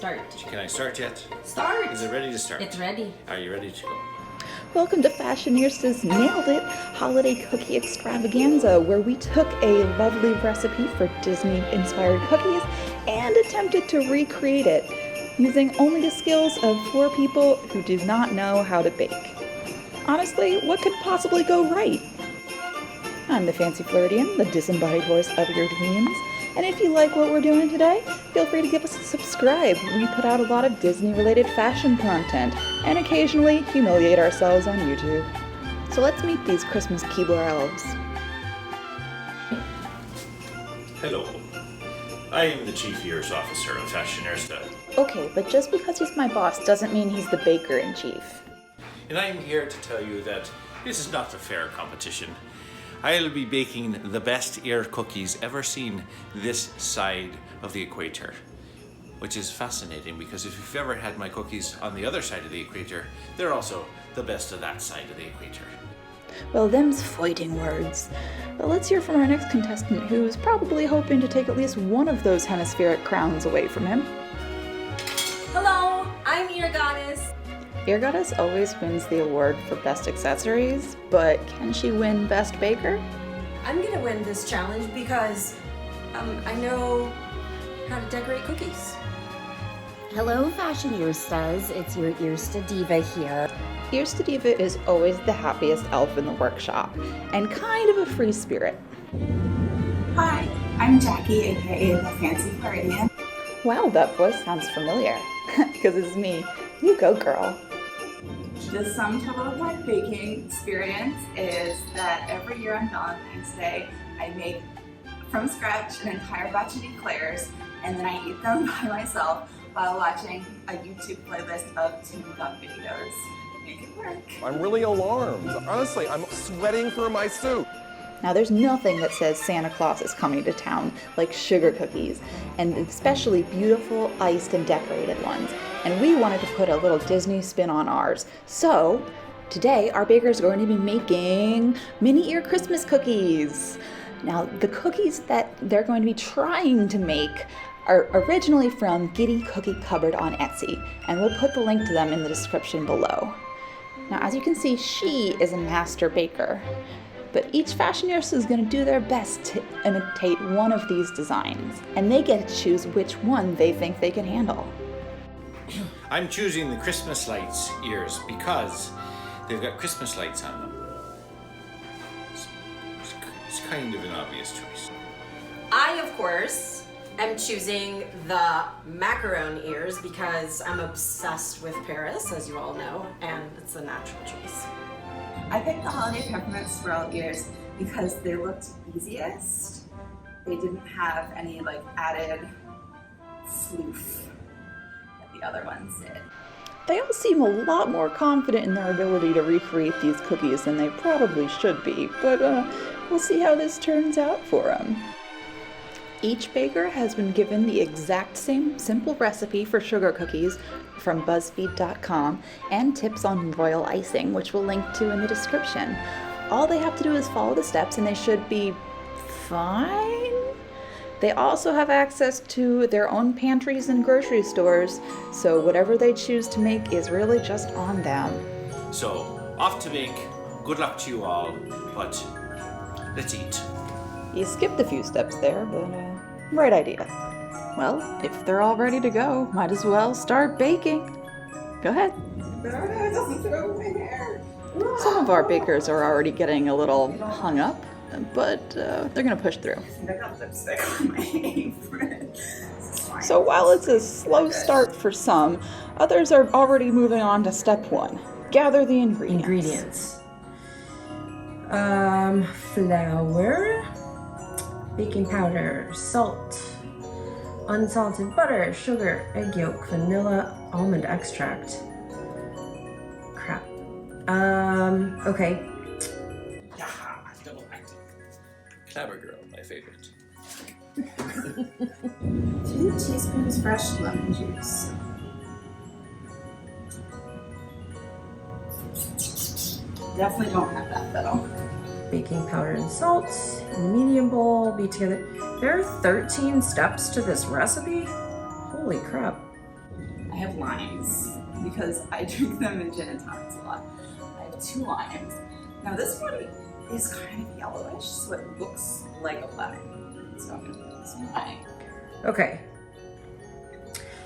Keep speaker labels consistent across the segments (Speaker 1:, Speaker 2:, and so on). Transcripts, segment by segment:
Speaker 1: start.
Speaker 2: Can I start yet?
Speaker 1: Start!
Speaker 2: Is it ready to start?
Speaker 1: It's ready.
Speaker 2: Are you ready to go?
Speaker 3: Welcome to Fashionistas Nailed It Holiday Cookie Extravaganza, where we took a lovely recipe for Disney-inspired cookies and attempted to recreate it using only the skills of 4 people who do not know how to bake. Honestly, what could possibly go right? I'm the Fancy Flirtian, the disembodied voice of your dreams, and if you like what we're doing today, feel free to give us a subscribe. We put out a lot of Disney-related fashion content, and occasionally humiliate ourselves on YouTube. So let's meet these Christmas keyboard elves.
Speaker 2: Hello. I am the Chief Ears Officer of Fashionista,
Speaker 3: Okay, but just because he's my boss doesn't mean he's the baker-in-chief.
Speaker 2: and I am here to tell you that this is not a fair competition. I'll be baking the best ear cookies ever seen this side of the equator, which is fascinating because if you've ever had my cookies on the other side of the equator, they're also the best of that side of the equator.
Speaker 3: Well, them's fighting words. But let's hear from our next contestant, who's probably hoping to take at least one of those hemispheric crowns away from him.
Speaker 1: Hello, I'm Ear Goddess.
Speaker 3: Ear Goddess always wins the award for best accessories, but can she win best baker?
Speaker 1: I'm gonna win this challenge because I know how to decorate cookies.
Speaker 4: Hello, Fashionistas. It's your Earsta Diva here.
Speaker 3: Earsta Diva is always the happiest elf in the workshop, and kind of a free spirit.
Speaker 5: Hi, I'm Jackie, aka the Fancy Flirtian.
Speaker 3: Wow, that voice sounds familiar. Because it's me. You go, girl.
Speaker 5: The sum total of my baking experience is that every year on Valentine's Day, I make from scratch an entire batch of eclairs, and then I eat them by myself while watching a YouTube playlist of teamed up videos. Make it work.
Speaker 6: I'm really alarmed. Honestly, I'm sweating through my suit.
Speaker 3: Now, there's nothing that says Santa Claus is coming to town like sugar cookies, and especially beautiful iced and decorated ones. And we wanted to put a little Disney spin on ours. So, today our bakers are going to be making Minnie-Ear Christmas cookies. Now, the cookies that they're going to be trying to make are originally from Giddy Cookie Cupboard on Etsy, and we'll put the link to them in the description below. Now, as you can see, she is a master baker. But each fashionista is going to do their best to imitate one of these designs, and they get to choose which one they think they can handle.
Speaker 2: I'm choosing the Christmas lights ears because they've got Christmas lights on them. It's kind of an obvious choice.
Speaker 1: I, of course, am choosing the macaron ears because I'm obsessed with Paris, as you all know, and it's a natural choice.
Speaker 5: I picked the Holiday Peppermint Swirl ears because they looked easiest. They didn't have any added floof that the other ones did.
Speaker 3: They all seem a lot more confident in their ability to recreate these cookies than they probably should be, but we'll see how this turns out for them. Each baker has been given the exact same simple recipe for sugar cookies from BuzzFeed.com and tips on royal icing, which we'll link to in the description. All they have to do is follow the steps and they should be fine. They also have access to their own pantries and grocery stores, so whatever they choose to make is really just on them.
Speaker 2: So, off to bake. Good luck to you all, but let's eat.
Speaker 3: You skipped a few steps there, but right idea. Well, if they're all ready to go, might as well start baking. Go ahead.
Speaker 5: No, it doesn't fit over my hair.
Speaker 3: Some of our bakers are already getting a little hung up, but they're gonna push through.
Speaker 5: I got lipstick on my apron.
Speaker 3: So while it's a slow start for some, others are already moving on to step 1. Gather the ingredients.
Speaker 7: Flour, baking powder, salt, unsalted butter, sugar, egg yolk, vanilla, almond extract. Crap. Okay.
Speaker 2: Double acting. Clever girl, my favorite.
Speaker 5: 2 teaspoons fresh lemon juice. Definitely don't have that though.
Speaker 7: Baking powder and salt in a medium bowl, beat together. There are 13 steps to this recipe? Holy crap.
Speaker 5: have limes because I drink them in gin and tonics a lot. I have 2 limes. Now this one is kind of yellowish, so it looks like a lemon. So I'm gonna put this in lime.
Speaker 7: Okay.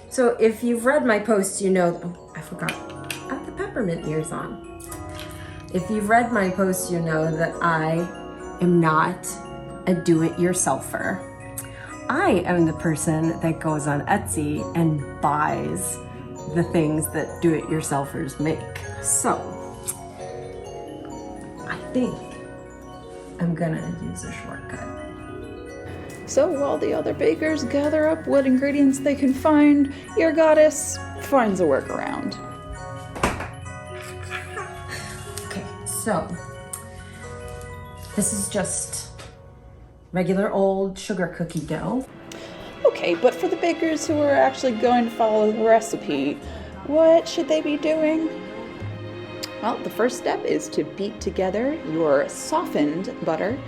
Speaker 7: So if you've read my post, you know, oh, I forgot. I have the peppermint ears on. If you've read my post, you know that I am not a do-it-yourselfer. I am the person that goes on Etsy and buys the things that do-it-yourselfers make. So, I think I'm gonna use a shortcut.
Speaker 3: So while the other bakers gather up what ingredients they can find, your goddess finds a workaround.
Speaker 7: Okay, so this is just regular old sugar cookie dough.
Speaker 3: Okay, but for the bakers who are actually going to follow the recipe, what should they be doing? Well, the first step is to beat together your softened butter,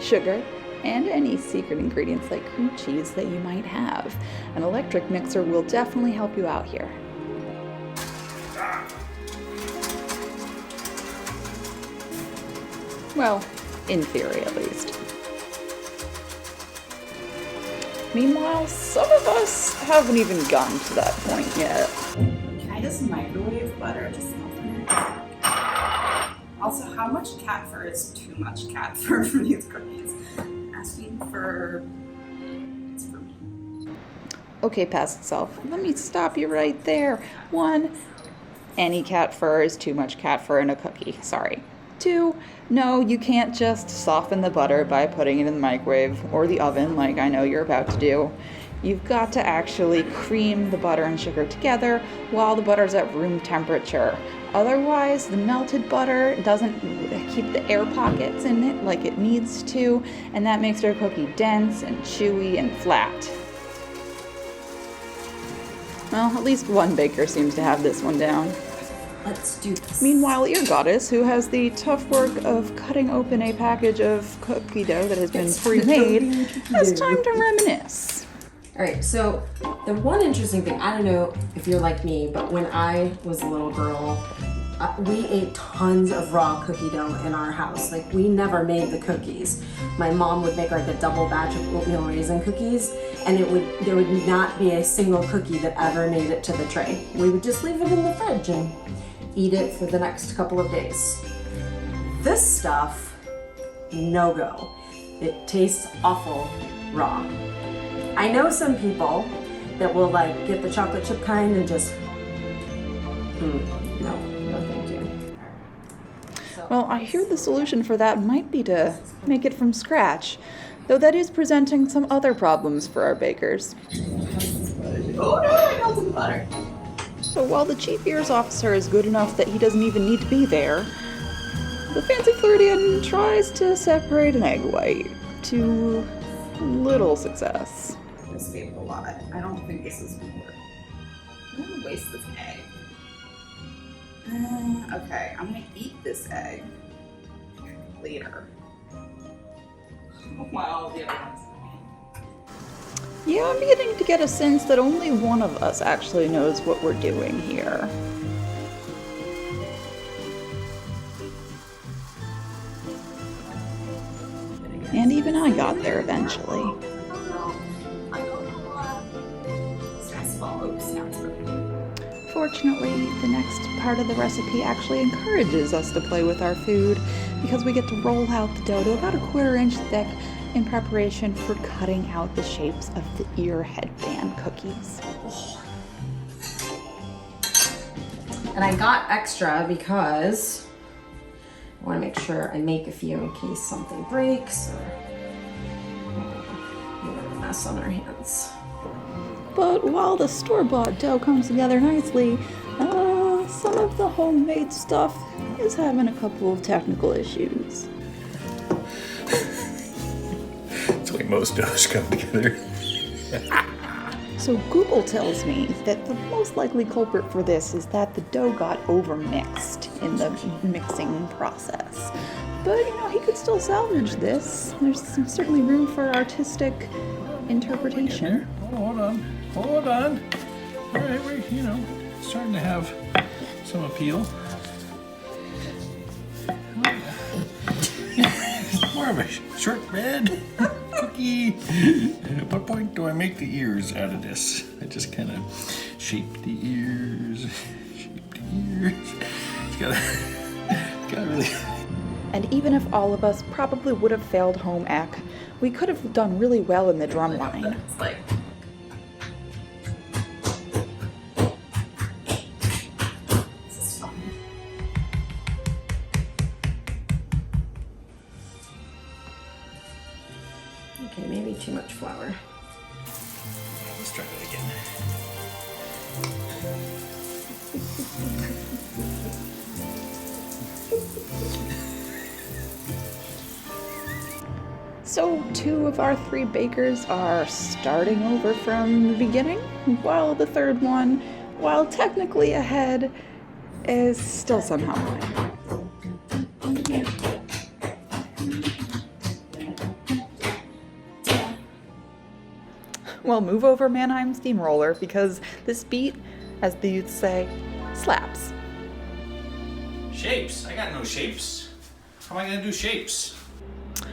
Speaker 3: sugar, and any secret ingredients like cream cheese that you might have. An electric mixer will definitely help you out here. Well, in theory at least. Meanwhile, some of us haven't even gotten to that point yet.
Speaker 5: Can I just microwave butter to soften it? Also, how much cat fur is too much cat fur for these cookies? Asking for... it's for me.
Speaker 3: Okay, past itself. Let me stop you right there. 1, any cat fur is too much cat fur in a cookie. Sorry. 2, no, you can't just soften the butter by putting it in the microwave or the oven like I know you're about to do. You've got to actually cream the butter and sugar together while the butter's at room temperature. Otherwise, the melted butter doesn't keep the air pockets in it like it needs to, and that makes your cookie dense and chewy and flat. Well, at least one baker seems to have this one down.
Speaker 7: Let's do this.
Speaker 3: Meanwhile, your goddess, who has the tough work of cutting open a package of cookie dough that has been pre-made, has time to reminisce.
Speaker 7: All right, so the one interesting thing, I don't know if you're like me, but when I was a little girl, we ate tons of raw cookie dough in our house. Like, we never made the cookies. My mom would make like a double batch of oatmeal raisin cookies, and there would not be a single cookie that ever made it to the tray. We would just leave it in the fridge and eat it for the next couple of days. This stuff, no go. It tastes awful raw. I know some people that will like get the chocolate chip kind and just, no thank you.
Speaker 3: Well, I hear the solution for that might be to make it from scratch, though that is presenting some other problems for our bakers.
Speaker 5: Oh no, I melted the butter.
Speaker 3: So while the chief ears officer is good enough that he doesn't even need to be there, the fancy Floridian tries to separate an egg white to little success.
Speaker 5: This gave a lot. I don't think this is gonna work. I'm gonna waste this egg. Okay, I'm gonna eat this egg later. While the other one's
Speaker 3: Yeah, I'm beginning to get a sense that only one of us actually knows what we're doing here. And even I got there eventually. Fortunately, the next part of the recipe actually encourages us to play with our food because we get to roll out the dough to about 1/4 inch thick in preparation for cutting out the shapes of the ear headband cookies.
Speaker 7: And I got extra because I want to make sure I make a few in case something breaks or we have a mess on our hands.
Speaker 3: But while the store-bought dough comes together nicely, some of the homemade stuff is having a couple of technical issues.
Speaker 2: It's the way most doughs come together.
Speaker 3: So Google tells me that the most likely culprit for this is that the dough got overmixed in the mixing process. But, he could still salvage this. There's certainly room for artistic interpretation.
Speaker 2: Hold on. All right, we're, starting to have some appeal. More of a shortbread cookie. At what point do I make the ears out of this? I just kind of shape the ears. It's gotta really.
Speaker 3: And even if all of us probably would have failed home ec, we could have done really well in the drum line.
Speaker 5: It's like, this is fun.
Speaker 7: Okay, maybe too much flour.
Speaker 2: Let's try that again.
Speaker 3: So 2 of our 3 bakers are starting over from the beginning, while the third one, while technically ahead, is still somehow behind. Well, move over Mannheim Steamroller, because this beat, as the youths say, slaps.
Speaker 2: Shapes? I got no shapes. How am I gonna do shapes?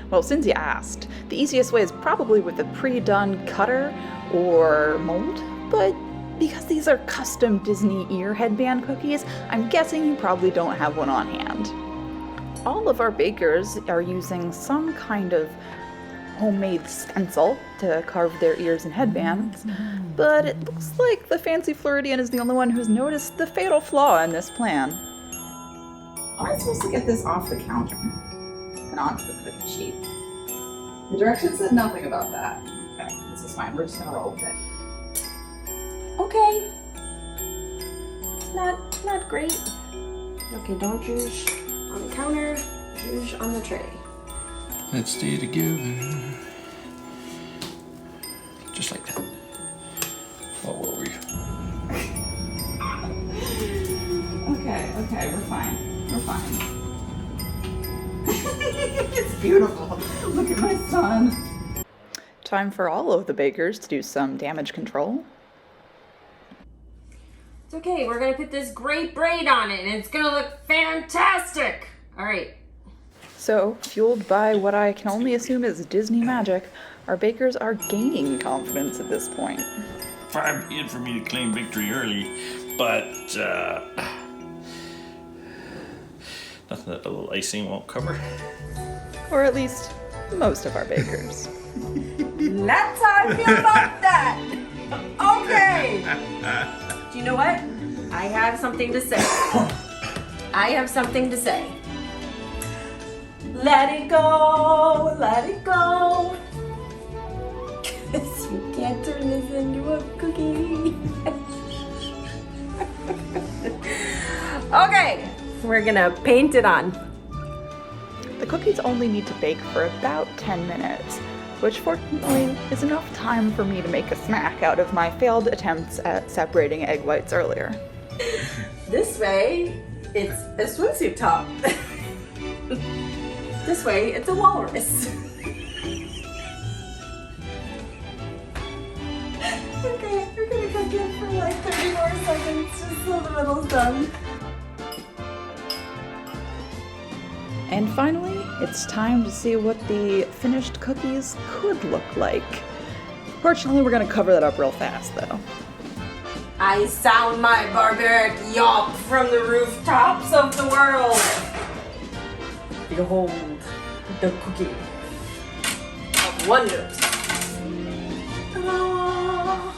Speaker 3: Well, since you asked, the easiest way is probably with a pre-done cutter or mold, but because these are custom Disney-Ear headband cookies, I'm guessing you probably don't have one on hand. All of our bakers are using some kind of homemade stencil to carve their ears and headbands, but it looks like the Fancy Floridian is the only one who's noticed the fatal flaw in this plan.
Speaker 5: How am I supposed to get this off the counter and onto the cookie sheet? The directions said nothing about that. Okay, this is fine. We're just gonna roll with it.
Speaker 7: Okay. Not great. Okay, don't zhuzh on the counter, zhuzh on the tray.
Speaker 2: Let's stay together. Just like that. What were we?
Speaker 5: Okay, we're fine. We're fine. It's beautiful. Look at my son.
Speaker 3: Time for all of the bakers to do some damage control.
Speaker 7: It's okay, we're gonna put this great braid on it and it's gonna look fantastic. All right.
Speaker 3: So, fueled by what I can only assume is Disney magic, our bakers are gaining confidence at this point.
Speaker 2: Far be it for me to claim victory early, but nothing that a little icing won't cover.
Speaker 3: Or at least, most of our bakers.
Speaker 7: That's how I feel about that. Okay. Do you know what? I have something to say. I have something to say. Let it go, let it go. 'Cause you can't turn this into a cookie. Okay, we're gonna paint it on.
Speaker 3: The cookies only need to bake for about 10 minutes, which fortunately is enough time for me to make a snack out of my failed attempts at separating egg whites earlier.
Speaker 7: This way, it's a swimsuit top. This way, it's a walrus. Okay, we're gonna cook it for like 30 more seconds just so the middle's done.
Speaker 3: And finally, it's time to see what the finished cookies could look like. Fortunately, we're gonna cover that up real fast though.
Speaker 7: I sound my barbaric yawp from the rooftops of the world. Behold the cookie of wonders. Ta-da!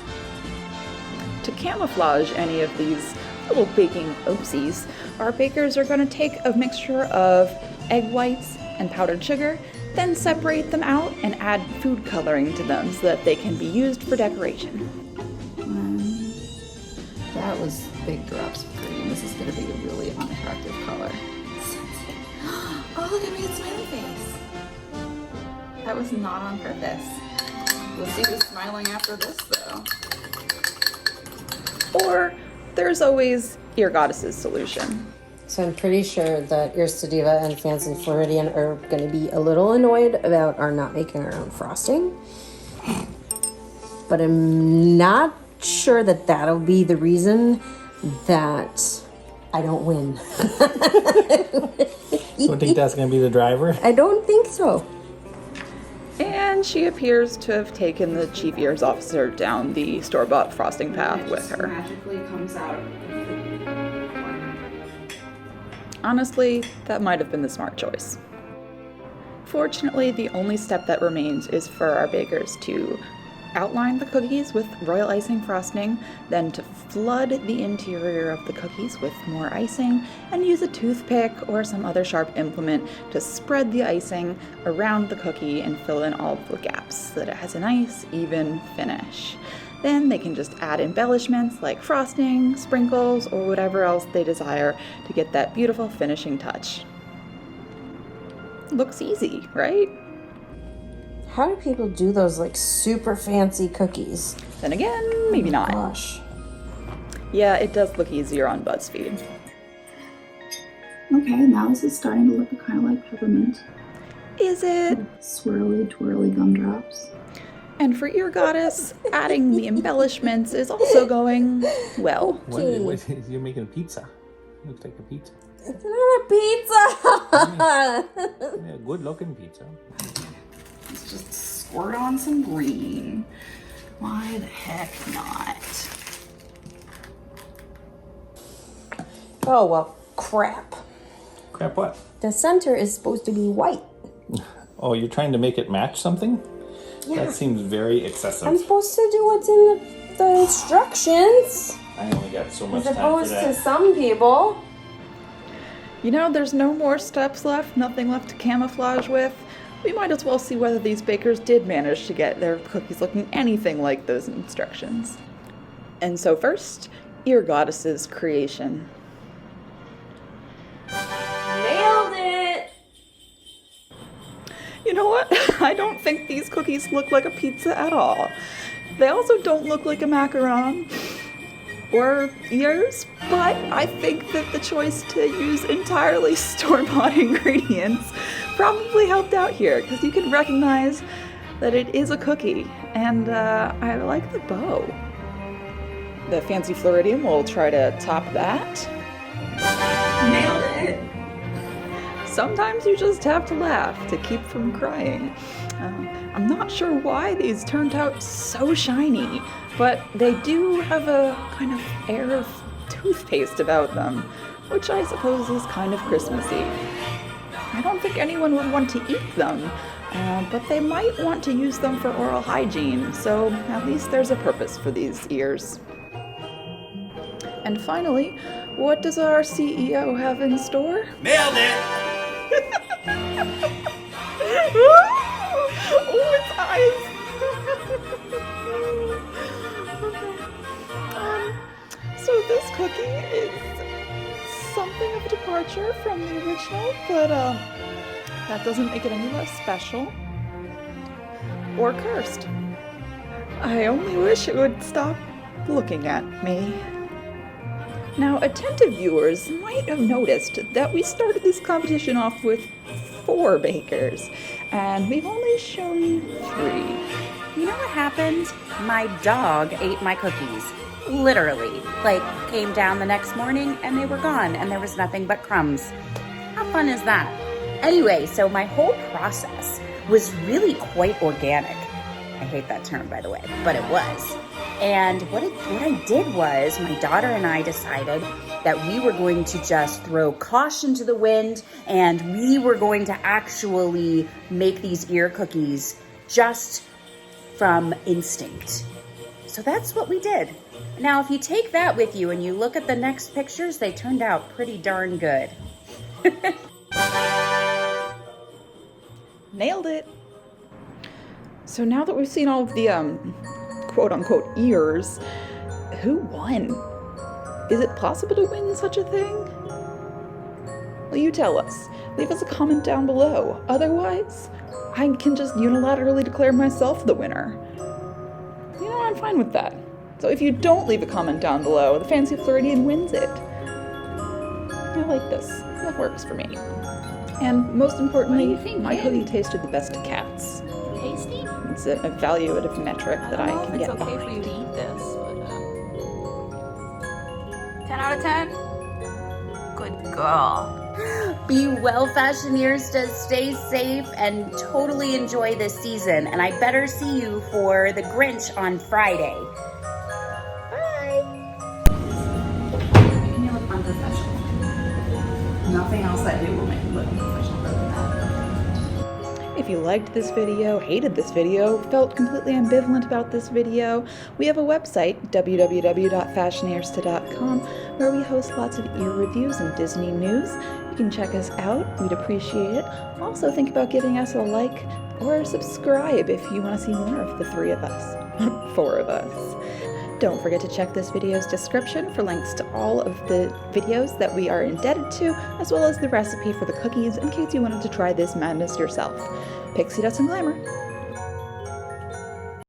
Speaker 3: To camouflage any of these little baking oopsies, our bakers are going to take a mixture of egg whites and powdered sugar, then separate them out and add food coloring to them so that they can be used for decoration.
Speaker 8: That was big drops of green. This is going to be a really unattractive color. Oh, look at me, it's smiley face. That was not on purpose. We'll see who's smiling after this, though.
Speaker 3: Or there's always Ear Goddess's solution.
Speaker 7: So I'm pretty sure that Ears to Diva and Fancy Floridian are going to be a little annoyed about our not making our own frosting. But I'm not sure that that'll be the reason that I don't win.
Speaker 9: You don't think that's going to be the driver?
Speaker 7: I don't think so.
Speaker 3: And she appears to have taken the chief ears officer down the store-bought frosting path with her.
Speaker 1: Magically comes out.
Speaker 3: Honestly, that might have been the smart choice. Fortunately, the only step that remains is for our bakers to outline the cookies with royal icing frosting, then to flood the interior of the cookies with more icing, and use a toothpick or some other sharp implement to spread the icing around the cookie and fill in all the gaps so that it has a nice, even finish. Then they can just add embellishments like frosting, sprinkles, or whatever else they desire to get that beautiful finishing touch. Looks easy, right?
Speaker 7: How do people do those like super fancy cookies?
Speaker 3: Then again, maybe not.
Speaker 7: Gosh.
Speaker 3: Yeah, it does look easier on BuzzFeed.
Speaker 10: Okay, now this is starting to look kind of like peppermint.
Speaker 3: Is it?
Speaker 10: Swirly, twirly gumdrops.
Speaker 3: And for Ear Goddess, adding the embellishments is also going well.
Speaker 9: You're making a pizza. Looks like a pizza.
Speaker 7: It's not a pizza!
Speaker 9: Yeah, good looking pizza.
Speaker 8: Let's just squirt on some green. Why the heck not?
Speaker 7: Oh, well, crap.
Speaker 9: Crap what?
Speaker 7: The center is supposed to be white.
Speaker 9: Oh, you're trying to make it match something?
Speaker 7: Yeah.
Speaker 9: That seems very excessive.
Speaker 7: I'm supposed to do what's in the instructions.
Speaker 9: I only got so much
Speaker 7: As
Speaker 9: time for
Speaker 7: opposed to
Speaker 9: that.
Speaker 7: some people.
Speaker 3: You know, there's no more steps left, nothing left to camouflage with. We might as well see whether these bakers did manage to get their cookies looking anything like those instructions. And so first, Ear Goddess's creation.
Speaker 7: Nailed it!
Speaker 3: You know what? I don't think these cookies look like a pizza at all. They also don't look like a macaron or ears, but I think that the choice to use entirely store-bought ingredients probably helped out here, because you can recognize that it is a cookie, and I like the bow. The fancy Floridian will try to top that.
Speaker 8: Nailed it.
Speaker 3: Sometimes you just have to laugh to keep from crying. I'm not sure why these turned out so shiny, but they do have a kind of air of toothpaste about them, which I suppose is kind of Christmassy. I don't think anyone would want to eat them, but they might want to use them for oral hygiene, so at least there's a purpose for these ears. And finally, what does our CEO have in store?
Speaker 2: Nailed it!
Speaker 3: Oh, its eyes! So this cookie is something of a departure from the original, but that doesn't make it any less special or cursed. I only wish it would stop looking at me. Now, attentive viewers might have noticed that we started this competition off with 4 bakers, and we've only shown 3.
Speaker 4: You know what happened? My dog ate my cookies. Literally. Like, came down the next morning and they were gone and there was nothing but crumbs. How fun is that? Anyway, so my whole process was really quite organic. I hate that term, by the way, but it was. And what I did was my daughter and I decided that we were going to just throw caution to the wind and we were going to actually make these ear cookies just from instinct. So that's what we did. Now, if you take that with you and you look at the next pictures, they turned out pretty darn good.
Speaker 3: Nailed it! So now that we've seen all of the, quote-unquote ears, who won? Is it possible to win such a thing? Well, you tell us. Leave us a comment down below. Otherwise, I can just unilaterally declare myself the winner. You know, I'm fine with that. So if you don't leave a comment down below, the Fancy Floridian wins it. I like this. That works for me. And most importantly, my cookie tasted the best to cats.
Speaker 8: Tasty?
Speaker 3: It's a evaluative metric that I can get
Speaker 8: it's okay
Speaker 3: behind.
Speaker 8: for you to eat this, but 10 out of 10? Good girl.
Speaker 4: Be well, fashionistas. Stay safe and totally enjoy this season. And I better see you for the Grinch on Friday.
Speaker 5: Make me look unprofessional. Nothing else I do will make me look unprofessional other than that.
Speaker 3: If you liked this video, hated this video, felt completely ambivalent about this video, we have a website, www.fashionista.com, where we host lots of ear reviews and Disney news. You can check us out. We'd appreciate it. Also, think about giving us a like or subscribe if you want to see more of the 3 of us. 4 of us. Don't forget to check this video's description for links to all of the videos that we are indebted to, as well as the recipe for the cookies in case you wanted to try this madness yourself. Pixie dust and glamour.